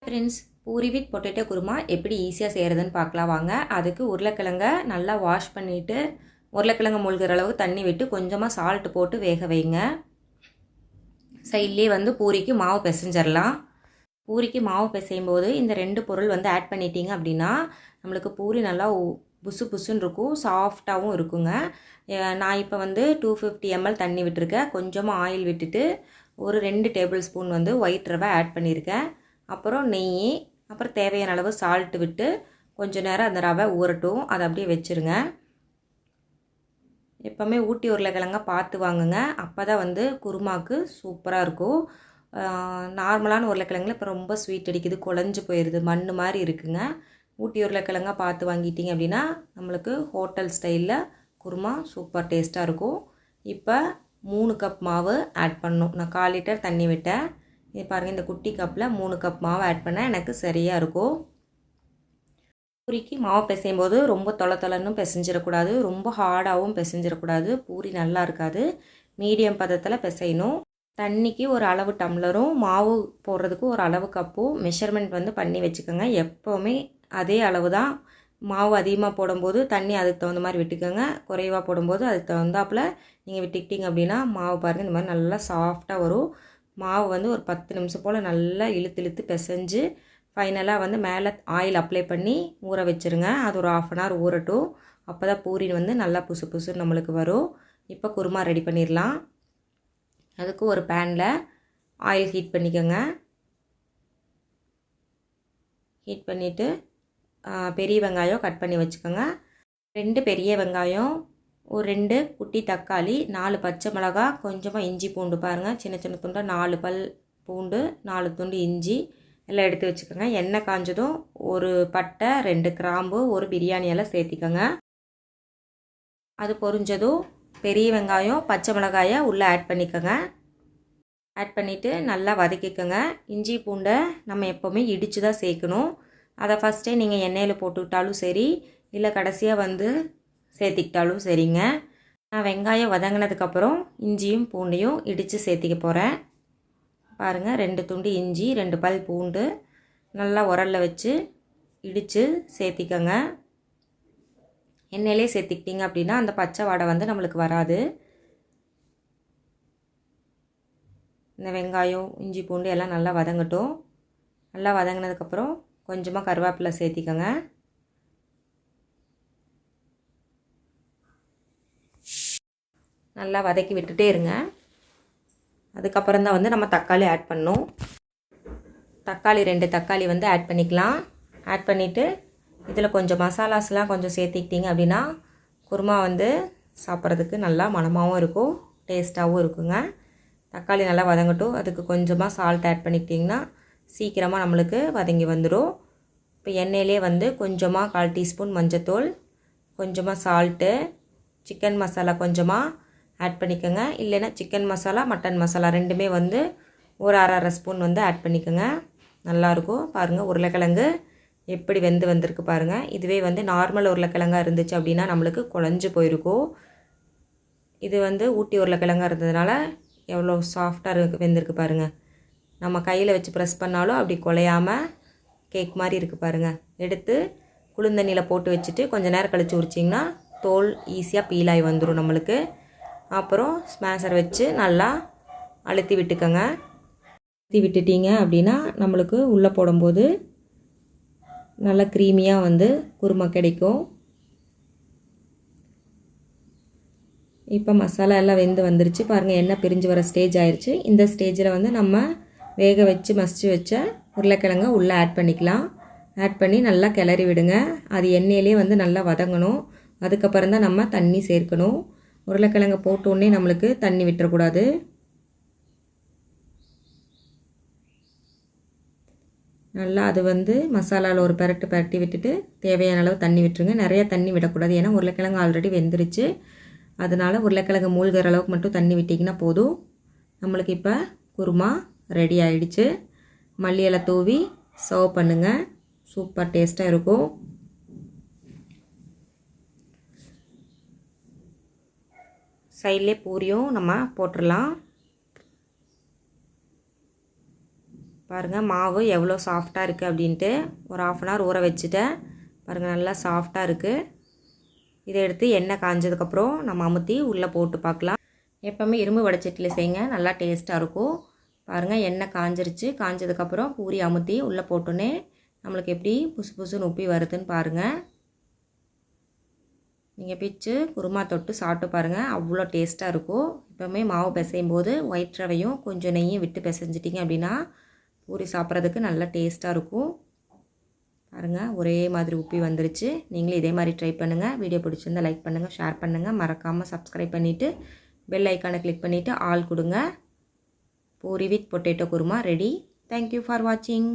Friends, puri with potato kurma எப்படி ஈஸியாக செய்கிறதுன்னு பார்க்கலாம் வாங்க. அதுக்கு உருளைக்கிழங்க நல்லா வாஷ் பண்ணிவிட்டு உருளைக்கிழங்கு மூழ்கிற அளவு தண்ணி விட்டு கொஞ்சமாக சால்ட்டு போட்டு வேக வைங்க. சைட்லேயே பூரிக்கு மாவு பிசைஞ்சிடலாம். பூரிக்கு மாவு பிசையும் போது இந்த ரெண்டு பொருள் ஆட் பண்ணிட்டீங்க அப்படின்னா நம்மளுக்கு பூரி நல்லா புசு புசுன்னு இருக்கும், சாஃப்டாகவும் இருக்குங்க. நான் இப்போ 250 ml தண்ணி விட்டுருக்கேன். கொஞ்சமாக ஆயில் விட்டுட்டு ஒரு 2 டேபிள் ஸ்பூன் ஒயிட் ரவை ஆட் பண்ணியிருக்கேன். அப்புறம் நெய், அப்புறம் தேவையான அளவு சால்ட்டு விட்டு கொஞ்சம் நேரம் அந்த ரவை ஊறட்டும். அதை அப்படியே வச்சுருங்க. எப்போவுமே ஊட்டி உருளைக்கிழங்க பார்த்து வாங்குங்க, அப்போ தான் குருமாவுக்கு சூப்பராக இருக்கும். நார்மலான உருளைக்கிழங்குல இப்போ ரொம்ப ஸ்வீட் அடிக்குது, குழஞ்சி போயிடுது, மண் மாதிரி இருக்குங்க. ஊட்டி உருளைக்கிழங்க பார்த்து வாங்கிட்டீங்க அப்படின்னா நம்மளுக்கு ஹோட்டல் ஸ்டைலில் குருமா சூப்பர் டேஸ்ட்டாக இருக்கும். இப்போ 3 கப் மாவு ஆட் பண்ணணும். நான் 1/4 லிட்டர் தண்ணி விட்டேன். இது பாருங்கள், இந்த குட்டி கப்பில் 3 கப் மாவு ஆட் பண்ணால் எனக்கு சரியாக இருக்கும். பூரிக்கு மாவு பிசையும் போது ரொம்ப தொலைன்னு பிசைஞ்சிடக்கூடாது, ரொம்ப ஹார்டாகவும் பிசைஞ்சிடக்கூடாது, பூரி நல்லா இருக்காது. மீடியம் பதத்தில் பிசையணும். தண்ணிக்கு ஒரு அளவு டம்ளரும் மாவு போடுறதுக்கு ஒரு அளவு கப்பும் மெஷர்மெண்ட் பண்ணி வச்சுக்கோங்க. எப்போவுமே அதே அளவு தான். மாவு அதிகமாக போடும்போது தண்ணி அதுக்கு தகுந்த மாதிரி விட்டுக்கோங்க, குறைவாக போடும்போது அதுக்கு தகுந்தாப்பில் நீங்கள் விட்டுக்கிட்டீங்க அப்படின்னா மாவு பாருங்கள் இந்த மாதிரி நல்லா சாஃப்டாக வரும். மாவு ஒரு 10 நிமிஷம் போல் நல்லா இழுத்து பிசைஞ்சு ஃபைனலாக மேலே ஆயில் அப்ளை பண்ணி ஊற வச்சுருங்க. அது ஒரு 1/2 hour ஊறட்டும். அப்போ தான் பூரி நல்லா புசு புசுன்னு நம்மளுக்கு வரும். இப்போ குருமா ரெடி பண்ணிடலாம். அதுக்கு ஒரு பேனில் ஆயில் ஹீட் பண்ணிக்கோங்க. ஹீட் பண்ணிவிட்டு பெரிய வெங்காயம் கட் பண்ணி வச்சுக்கோங்க. 2 பெரிய வெங்காயம், ஒரு 2 குட்டி தக்காளி, 4 பச்சை மிளகாய், கொஞ்சமாக இஞ்சி பூண்டு பாருங்கள், சின்ன சின்ன துண்டாக 4 பல் பூண்டு, 4 துண்டு இஞ்சி எல்லாம் எடுத்து வச்சுக்கோங்க. எண்ணெய் காஞ்சதும் ஒரு பட்டை, 2 கிராம்பு, ஒரு பிரியாணி எல்லாம் சேர்த்திக்கோங்க. அது பொரிஞ்சதும் பெரிய வெங்காயம் பச்சை மிளகாயை உள்ளே ஆட் பண்ணிக்கோங்க. ஆட் பண்ணிவிட்டு நல்லா வதக்கிக்கோங்க. இஞ்சி பூண்டை நம்ம எப்போவுமே இடித்து தான் சேர்க்கணும். அதை ஃபஸ்ட்டே நீங்கள் எண்ணெயில் போட்டுக்கிட்டாலும் சரி, இல்லை கடைசியாக சேர்த்திக்கிட்டாலும் சரிங்க. நான் வெங்காயம் வதங்கினதுக்கப்புறம் இஞ்சியும் பூண்டையும் இடித்து சேர்த்திக்க போகிறேன். பாருங்கள், 2 துண்டு இஞ்சி, 2 பல் பூண்டு நல்லா உரலில் வச்சு இடித்து சேர்த்திக்கோங்க. எண்ணெயிலே சேர்த்திக்கிட்டிங்க அப்படின்னா அந்த பச்சை வாடை நம்மளுக்கு வராது. இந்த வெங்காயம் இஞ்சி பூண்டு எல்லாம் நல்லா வதங்கட்டும். நல்லா வதங்கினதுக்கப்புறம் கொஞ்சமாக கருவேப்பிலை சேர்த்திக்கோங்க. நல்லா வதக்கி விட்டுட்டே இருங்க. அதுக்கப்புறம் தான் நம்ம தக்காளி ஆட் பண்ணணும். தக்காளி 2 தக்காளி ஆட் பண்ணிக்கலாம். ஆட் பண்ணிவிட்டு இதில் கொஞ்சம் மசாலாஸ்லாம் கொஞ்சம் சேர்த்திக்கிட்டிங்க அப்படின்னா குருமா சாப்பிட்றதுக்கு நல்லா மணமாகவும் இருக்கும், டேஸ்ட்டாகவும் இருக்குங்க. தக்காளி நல்லா வதங்கட்டும். அதுக்கு கொஞ்சமாக சால்ட் ஆட் பண்ணிக்கிட்டிங்கன்னா சீக்கிரமாக நம்மளுக்கு வதங்கி வந்துடும். இப்போ எண்ணெயிலே கொஞ்சமாக 1/4 டீஸ்பூன் மஞ்சத்தூள், கொஞ்சமாக சால்ட்டு, சிக்கன் மசாலா கொஞ்சமாக ஆட் பண்ணிக்கோங்க. இல்லைன்னா சிக்கன் மசாலா மட்டன் மசாலா ரெண்டுமே ஒரு அரை ஸ்பூன் ஆட் பண்ணிக்கோங்க. நல்லாயிருக்கும். பாருங்கள், உருளைக்கிழங்கு எப்படி வந்திருக்கு பாருங்கள். இதுவே நார்மல் உருளைக்கிழங்காக இருந்துச்சு அப்படின்னா நம்மளுக்கு குழஞ்சி போயிருக்கும். இது ஊட்டி உருளைக்கிழங்காக இருந்ததுனால எவ்வளோ சாஃப்டாக வெந்திருக்கு பாருங்கள். நம்ம கையில் வச்சு ப்ரெஸ் பண்ணாலும் அப்படி குலையாமல் கேக் மாதிரி இருக்குது பாருங்கள். எடுத்து குளுந்தண்ணியில் போட்டு வச்சுட்டு கொஞ்சம் நேரம் கழித்து உரிச்சிங்கன்னா தோல் ஈஸியாக பீலாகி வந்துடும் நம்மளுக்கு. அப்புறம் ஸ்மேஷர் வச்சு நல்லா அழுத்தி விட்டுக்கோங்க. அழுத்தி விட்டுட்டீங்க அப்படின்னா நம்மளுக்கு உள்ளே போடும்போது நல்லா க்ரீமியாக குருமா கிடைக்கும். இப்போ மசாலா எல்லாம் வந்துருச்சு பாருங்கள். எண்ணெய் பிரிஞ்சு வர ஸ்டேஜ் ஆயிடுச்சு. இந்த ஸ்டேஜில் நம்ம வேக வச்சு மசிச்சு வச்ச உருளைக்கிழங்க உள்ளே ஆட் பண்ணிக்கலாம். ஆட் பண்ணி நல்லா கிளறி விடுங்க. அது எண்ணெயிலே நல்லா வதங்கணும். அதுக்கப்புறம் தான் நம்ம தண்ணி சேர்க்கணும். உருளைக்கிழங்க போட்டோடனே நம்மளுக்கு தண்ணி விட்டுறக்கூடாது. நல்லா அது மசாலாவில் ஒரு பரட்டி விட்டுட்டு தேவையான அளவு தண்ணி விட்டுருங்க. நிறைய தண்ணி விடக்கூடாது, ஏன்னா உருளைக்கிழங்கு ஆல்ரெடி வெந்துருச்சு. அதனால் உருளைக்கிழங்கு மூழ்கிற அளவுக்கு மட்டும் தண்ணி விட்டிங்கன்னா போதும். நம்மளுக்கு இப்போ குருமா ரெடி ஆகிடுச்சு. மல்லி இலை தூவி சர்வ் பண்ணுங்கள். சூப்பர் டேஸ்ட்டாக இருக்கும். சைட்லேயே பூரியும் நம்ம போட்டுடலாம். பாருங்கள் மாவு எவ்வளோ சாஃப்டாக இருக்குது அப்படின்ட்டு ஒரு 1/2 hour ஊற வச்சுட்டேன். பாருங்கள் நல்லா சாஃப்டாக இருக்குது. இதை எடுத்து எண்ணெய் காஞ்சதுக்கப்புறம் நம்ம அமுத்தி உள்ளே போட்டு பார்க்கலாம். எப்போவுமே இரும்பு வடைச்சட்டியில் செய்யுங்க, நல்லா டேஸ்ட்டாக இருக்கும். பாருங்கள் எண்ணெய் காஞ்சிருச்சு. காஞ்சதுக்கப்புறம் பூரி அமுத்தி உள்ளே போட்டோன்னே நம்மளுக்கு எப்படி புசு புசுன்னு உப்பி வருதுன்னு பாருங்கள். நீங்கள் பிச்சு குருமா தொட்டு சாப்பிட்டு பாருங்கள், அவ்வளோ டேஸ்ட்டாக இருக்கும். எப்போவுமே மாவு பிசையும் போது ஒயிட் ரவையும் கொஞ்சம் நெய்யும் விட்டு பிசைஞ்சிட்டிங்க அப்படின்னா பூரி சாப்பிட்றதுக்கு நல்லா டேஸ்ட்டாக இருக்கும். பாருங்கள் ஒரே மாதிரி உப்பி வந்துருச்சு. நீங்களும் இதே மாதிரி ட்ரை பண்ணுங்கள். வீடியோ பிடிச்சிருந்தால் லைக் பண்ணுங்கள், ஷேர் பண்ணுங்கள். மறக்காமல் சப்ஸ்கிரைப் பண்ணிவிட்டு பெல் ஐக்கானை கிளிக் பண்ணிவிட்டு ஆல் கொடுங்க. Puri with potato kurma ready. Thank you for வாட்சிங்.